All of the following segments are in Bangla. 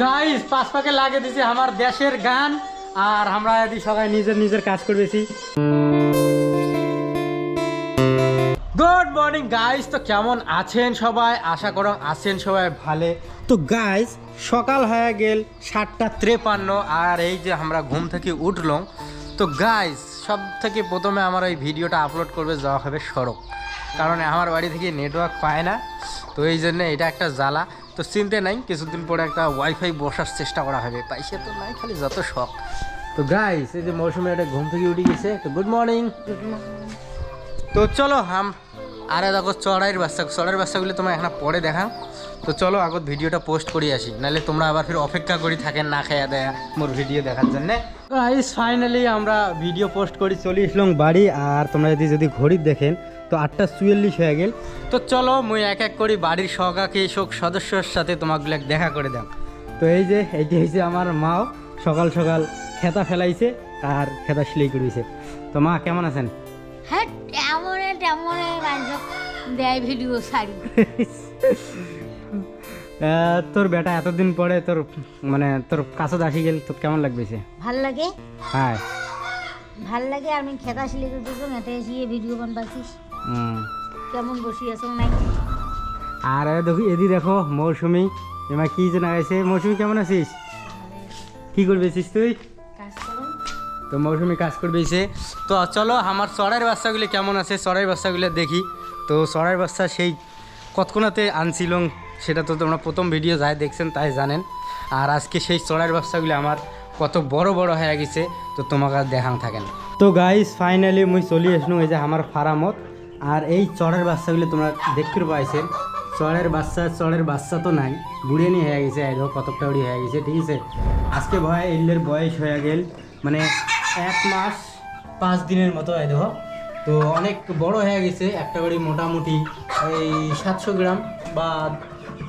গাইস পাঁচ পাকে লাগিয়ে দিছি আমার দেশের গান আর আমরা এদি সবাই নিজের নিজের কাজ করবেছি। গুড মর্নিং গাইস, তো কেমন আছেন সবাই? আশা করো আছেন সবাই ভালো। তো গাইস সকাল হয়ে গেল 7:53 আর এই যে আমরা ঘুম থেকে উঠলাম। তো গাইস সব থেকে প্রথমে আমার এই ভিডিওটা আপলোড করবে যাওয়া হবে সড়ক, কারণ আমার বাড়ি থেকে নেটওয়ার্ক পায় না, তো এই জন্য এটা একটা জ্বালা। তো চিনতে নাই, কিছুদিন পরে একটা ওয়াইফাই বসার চেষ্টা করা হবে, পাইছে তো নাই, খালি যত শখ। তো গাইস এই যে মৌসুমে একটা ঘুম থেকে উঠে গেছে, তো গুড মর্নিং। তো চলো আরে দেখো চড়াইয়ের বাচ্চাগুলো তোমরা এখন পরে দেখা। তো চলো আগত ভিডিওটা পোস্ট করে আসি, নাহলে তোমরা আবার ফির অপেক্ষা করি থাকেন না খাইয়া দেয়া মোর ভিডিও দেখার জন্যে। গাইস ফাইনালি আমরা ভিডিও পোস্ট করি চলে আসলাম বাড়ি, আর তোমরা যদি ঘড়ি দেখেন তো 8:44 হয়ে গেল। তো চলো মুই এক এক করি বাড়ির সহকাকে শোক সদস্যর সাথে তোমাগুলো দেখা করে দাম। তো এই যে এইটি হয়েছে আমার মাও সকাল সকাল খেতা ফেলাইছে আর খেতা সিলাই করেছে। তো মা কেমন আছেন? হ্যাঁ এমনে তেমনে দেয় ভিডিও সারি। তোর বেটা এতদিন পরে তোর তোর কাছে আসি গেল, তোর কেমন লাগবেছে? ভাল লাগে, হ্যাঁ ভাল লাগে। আমি খেতা সিলাই করতেছ এতে এসে ভিডিও বানাইছিস, কেমন বসি আছো নাই? আর দেখো এদি দেখো মৌসুমি এমা কি যেন আছে। মৌসুমি কেমন আছিস? কি করবেছিস তুই? কাজ করো। তো মৌসুমি কাজ করবেছে। তো চলো আমার চড়াইয়ের বাচ্চাগুলি কেমন আছে চড়াইয়ের বাচ্চাগুলো দেখি। তো চড়াইয়ের বাচ্চা সেই কতক্ষণাতে আনছিলাম সেটা তো তোমরা প্রথম ভিডিও যাই দেখছেন তাই জানেন। আর আজকে সেই চড়াইয়ের বাচ্চাগুলি আমার কত বড় বড় হয়ে গেছে, তো তোমাকে আর দেখান থাকেন। তো গাইস ফাইনালি মুই চলে আসলাম এই যে আমার ফার্মত। আর এই চড়ের বাচ্চাগুলো তোমরা দেখতে পাইছেন। চড়ের বাচ্চা তো নাই, বুড়ে নিয়ে হয়ে গেছে, এর কতকটা উড়ি হয়ে গেছে, ঠিক আছে। আজকে এলের বয়স হয়ে গেল 1 মাস 5 দিনের মতো এর। তো অনেক বড় হয়ে গেছে, একটা করে মোটামুটি এই 700 গ্রাম বা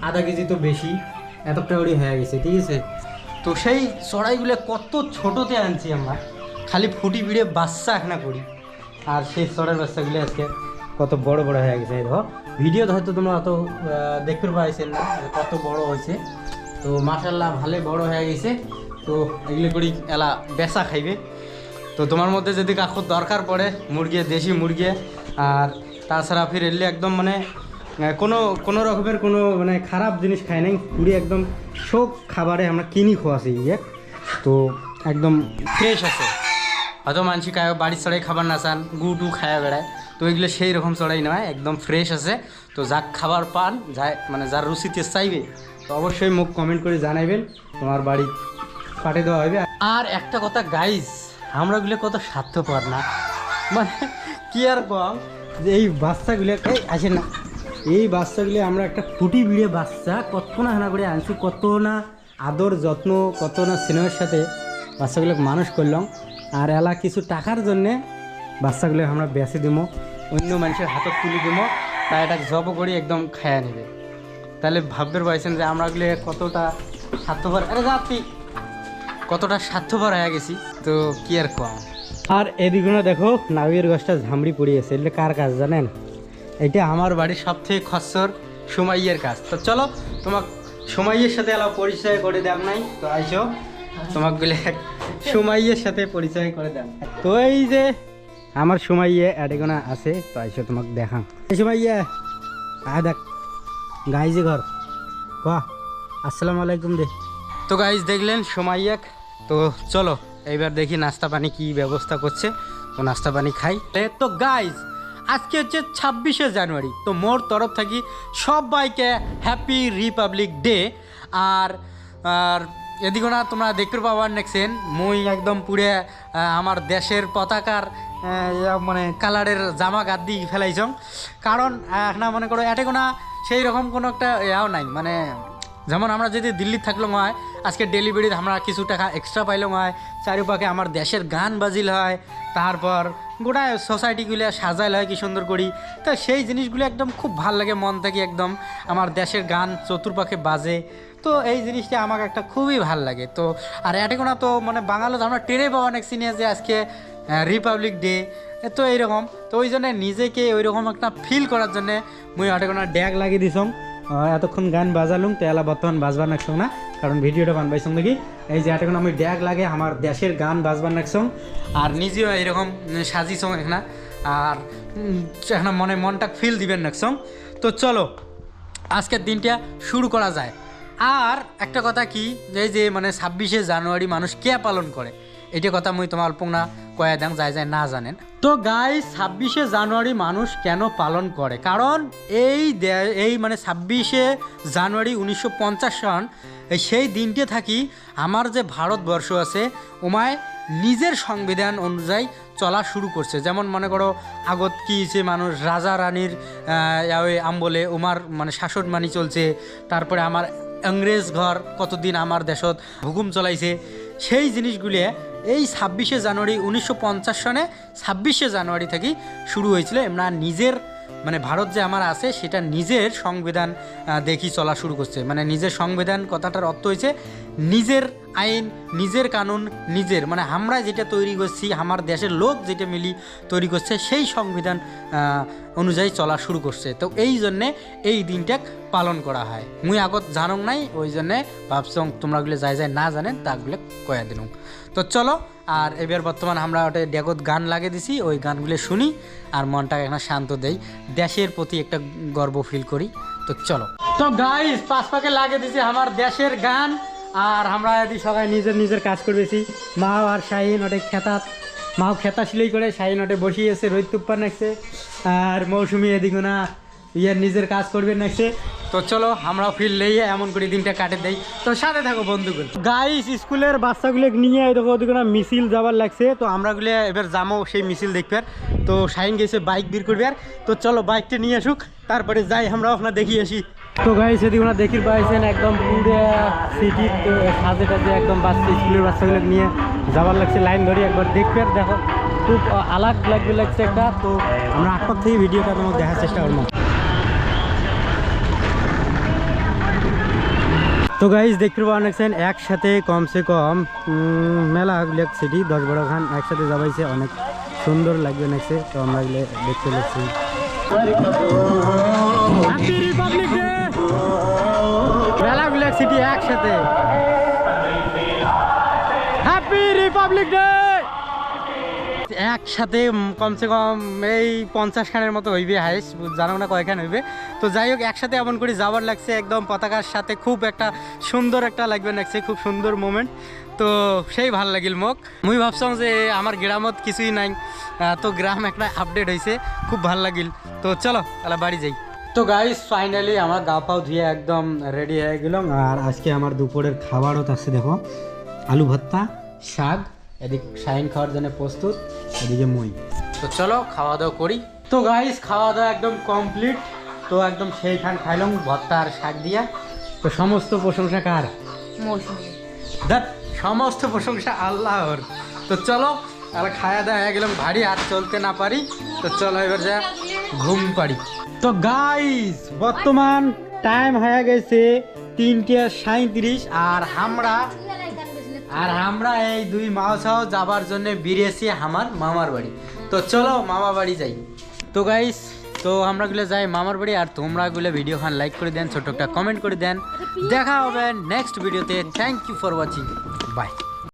আধা কেজি তো বেশি এতটা করে হয়ে গেছে, ঠিক আছে। তো সেই চড়াইগুলো কত ছোটোতে আনছি আমরা, খালি ফুটি ভিড়ে বাচ্চা এখনা করি, আর সেই চড়ার বাচ্চাগুলো আজকে কত বড় বড় হয়ে গেছে। দেখো ভিডিওতে হয়তো তোমরা অত দেখতে পাইছেন না কত বড় হয়েছে। তো মাশাআল্লাহ ভালো বড় হয়ে গেছে। তো এগুলো করি এলা বেচা খাইবে। তো তোমার মধ্যে যদি কাকুর দরকার পড়ে মুরগি, দেশি মুরগি, আর তাছাড়া ফির এলে একদম কোনো রকমের কোনো খারাপ জিনিস খাই নাই, পুরি একদম সব খাবারে আমরা কিনি খোয়াছি ইয়ে। তো একদম ফ্রেশ আছে, হয়তো মানসি খায় বাড়ির চড়াই খাবার না চান গুটু খায়া বেড়ায়, তো এগুলো সেই রকম চড়াই নয়, একদম ফ্রেশ আছে। তো যাক খাবার পান যায় যার রুচিতে চাইবে তো অবশ্যই মুখ কমেন্ট করে জানাইবেন, তোমার বাড়ি পাঠিয়ে দেওয়া হবে। আর একটা কথা গাইস, আমরাগুলো কত স্বার্থপর না, কি আর কম যে এই বাচ্চাগুলো আসে না, এই বাচ্চাগুলো আমরা একটা ফুটি ভিড়ে বাচ্চা কত না হানা করে আনছি, কত না আদর যত্ন, কত না স্নেহের সাথে বাচ্চাগুলোকে মানুষ করলাম। আর এলা কিছু টাকার জন্যে বাচ্চাগুলো আমরা বেঁচে দেবো, অন্য মানুষের হাতত তুলে দেবো, তাই এটা জব করি একদম খায়া নেবে। তাহলে ভাবতে পারছেন যে আমরাগুলো কতটা স্বার্থপর, আরে যাচ্ছি কতটা স্বার্থপর হয়ে গেছি। তো কি আর কম। আর এদিকে দেখো নাউয়ের গাছটা ঝামড়ি পড়িয়েছে, এটা কার কাজ জানেন? এটা আমার বাড়ির সবথেকে খচ্চর সুমাইয়ের কাজ। তো চলো তোমাক সুমাইয়ের সাথে এলা পরিচয় করে দেব নাই, তো আইসো তোমাক বলে সুমাইয়ের সাথে পরিচয় করে দেব। তো এই যে আমার সুমাইয়ে এডেগোনা আছে, তো আইসো তোমাক দেখাম। সুমাইয়া দেখ গাই যে ঘর ক আসসালামু আলাইকুম দে। তো গাইজ দেখলেন সুমাইয়াক। তো চলো এইবার দেখি নাস্তা পানি কি ব্যবস্থা করছে, তো নাস্তা পানি খাই। তো গাইজ আজকে হচ্ছে 26শে জানুয়ারি, তো মোর তরফ থেকে সবাইকে হ্যাপি রিপাবলিক ডে। আর আর এদিকে না তোমরা দেখতে পাবার নেক্সেন মুই একদম পুরে আমার দেশের পতাকার কালারের জামা গাদ্দি ফেলাইছ, কারণ না মনে করো এটে কোনো সেই রকম কোনো একটা ইয়াও নাই, যেমন আমরা যদি দিল্লি থাকলাম হয় আজকে ডেলিভারিতে আমরা কিছু টাকা এক্সট্রা পাইলাম হয়, চারিপাশে আমার দেশের গান বাজিল হয়, তারপর গোটা সোসাইটিগুলো সাজাইল হয় কি সুন্দর করি। তো সেই জিনিসগুলো একদম খুব ভাল লাগে, মন থেকে একদম আমার দেশের গান চতুর্পাশে বাজে, তো এই জিনিসটা আমাকে একটা খুবই ভাল লাগে। তো আর এটা কোনো তো বাঙালিতে আমরা টেনে পাওয়া অনেক সিনে যে আজকে রিপাবলিক ডে, তো এইরকম। তো ওই জন্য নিজেকে ওই রকম একটা ফিল করার জন্যে মুই এটা কোনো ড্যাগ লাগিয়ে দিছম, এতক্ষণ গান বাজালুম, তো এলা বর্তমান বাজবার নাকছ না। কারণ ভিডিওটা বানবাইছং দেখি এই যে এখন আমি ড্যাগ লাগে আমার দেশের গান বাজবার নাকছং আর নিজেও এরকম সাজিছং এখানে আর এখানে মনটা ফিল দিবেন নাকছং। তো চলো আজকের দিনটা শুরু করা যায়। আর একটা কথা কি যে মানে 26শে জানুয়ারি মানুষ কে পালন করে এটা কথা মুই তোমার অল্প না কয়া দেন যায় না জানেন। তো গাইস 26শে জানুয়ারি মানুষ কেন পালন করে, কারণ এই মানে 26শে জানুয়ারি 1950 সন সেই দিনটি থাকি আমার যে ভারতবর্ষ আছে ওমায় নিজের সংবিধান অনুযায়ী চলা শুরু করছে। যেমন মনে করো আগত কি যে মানুষ রাজা রানীর আমবলে ওমার মানে শাসন মানি চলছে, তারপরে আমার ইংরেজ ঘর কতদিন আমার দেশত হুকুম চলাইছে, সেই জিনিসগুলি এই 26শে জানুয়ারি 1950 সনে 26শে জানুয়ারি থেকে শুরু হয়েছিল। আমরা নিজের মানে ভারত যে আমার আছে সেটা নিজের সংবিধান দেখি চলা শুরু করছে। মানে নিজের সংবিধান কথাটার অর্থ হয়েছে নিজের আইন, নিজের কানুন, নিজের মানে আমরা যেটা তৈরি করছি, আমার দেশের লোক যেটা মিলি তৈরি করছে সেই সংবিধান অনুযায়ী চলা শুরু করছে। তো এই জন্যে এই দিনটা পালন করা হয়। মুই আগত জানং নাই, ওই জন্যে ভাবছং তোমরাগুলো যাই না জানেন তাগুলো কয়া দিন। তো চলো আর এবার বর্তমান আমরা ওটা ডেকত গান লাগিয়ে দিছি, ওই গানগুলো শুনি আর মনটাকে একটা শান্ত দেই, দেশের প্রতি একটা গর্ব ফিল করি। তো চলো। তো গাইস পাশে লাগিয়ে দিছি আমার দেশের গান আর আমরা এদি সবাই নিজের কাজ করবেছি। মা আর শাহিন ওটা মাও খেতা সিলাই করে, শাহিন ওটা বসিয়েছে রোহিত তুপ্পার নাকছে আর মৌসুমি এদিকে না নিজের কাজ করবে নাকছে। তো চলো আমরাও ফিল লইয়ে এমন করে দিনটা কাটে দেই। তো সাথে থাকো বন্ধুগুলো। গাইস স্কুলের বাচ্চাগুলো নিয়ে দেখো ওদিকে না মিছিল যাবার লাগছে, তো আমরাগুলো এবার যাবো সেই মিছিল দেখবে। তো শাহিন গেছে বাইক বের করবে আর, তো চলো বাইকটা নিয়ে আসুক তারপরে যাই আমরা ওখানে দেখি আসি। তো গাইস এদিকে ওনা দেখি পাইছেন একদম পুরো সিটি তো সাজে টাজে একদম বাচ্চা স্কুলের বাচ্চাগুলো নিয়ে যাবার লাগছে লাইন ধরে একবার দেখবে। দেখো খুব আলাগ লাগছে একটা। তো আমরা আটপাক থেকে ভিডিওটা তোমাকে দেখার চেষ্টা করবো। তো গাইজ দেখতে পাচ্ছেন একসাথে কমসে কম মেলা সিটি 10-12 খান একসাথে যাবাইছে, অনেক সুন্দর লাগবে নাকছে। তো আমরা এগুলো দেখতে লাগছি। মেলা সিটি একসাথে হ্যাপি রিপাবলিক ডে একসাথে কমসে কম এই 50 খানের মতো হইবে, হাইস জানো না কয়খান হইবে। তো যাই হোক একসাথে এমন করে যাবার লাগছে একদম পতাকার সাথে, খুব একটা সুন্দর একটা লাগবে লাগছে, খুব সুন্দর মোমেন্ট। তো সেই ভাল লাগিল মোক। মুই ভাবছাম যে আমার গ্রামত কিছুই নাই, তো গ্রাম একটা আপডেট হয়েছে, খুব ভাল লাগিল। তো চলো তাহলে বাড়ি যাই। তো গাইস ফাইনালি আমার গা পাও ধুয়ে একদম রেডি হয়ে গেলাম। আর আজকে আমার দুপুরের খাবারও আছে দেখো, আলু ভর্তা, শাক, এদিকে শাহিন খাওয়ার জন্য প্রস্তুত, এদিকে মুই। তো চলো খাওয়া দাওয়া করি। তো গাইস খাওয়া দাওয়া একদম কমপ্লিট। তো একদম সেইখান খাইলাম ভর্তা আর শাক দিয়া। তো সমস্ত প্রশংসা কার? দেখ সমস্ত প্রশংসা আল্লাহর। তো চলো আর খাওয়া দাওয়া হয়ে গেলাম, ভারী আর চলতে না পারি। তো চলো এবার যা ঘুম পাড়ি। তো গাইস বর্তমান টাইম হয়ে গেছে 3:37 আর আমরা এই দুই মাও যাবার জন্য বেরিয়েছি আমার মামার বাড়ি। তো চলো মামা বাড়ি যাই। তো গাইস তো আমরাগুলো যাই মামার বাড়ি, আর তোমরাগুলো ভিডিও খান লাইক করে দেন, ছোট একটা কমেন্ট করে দেন। দেখা হবে নেক্সট ভিডিওতে। Thank you for watching, by.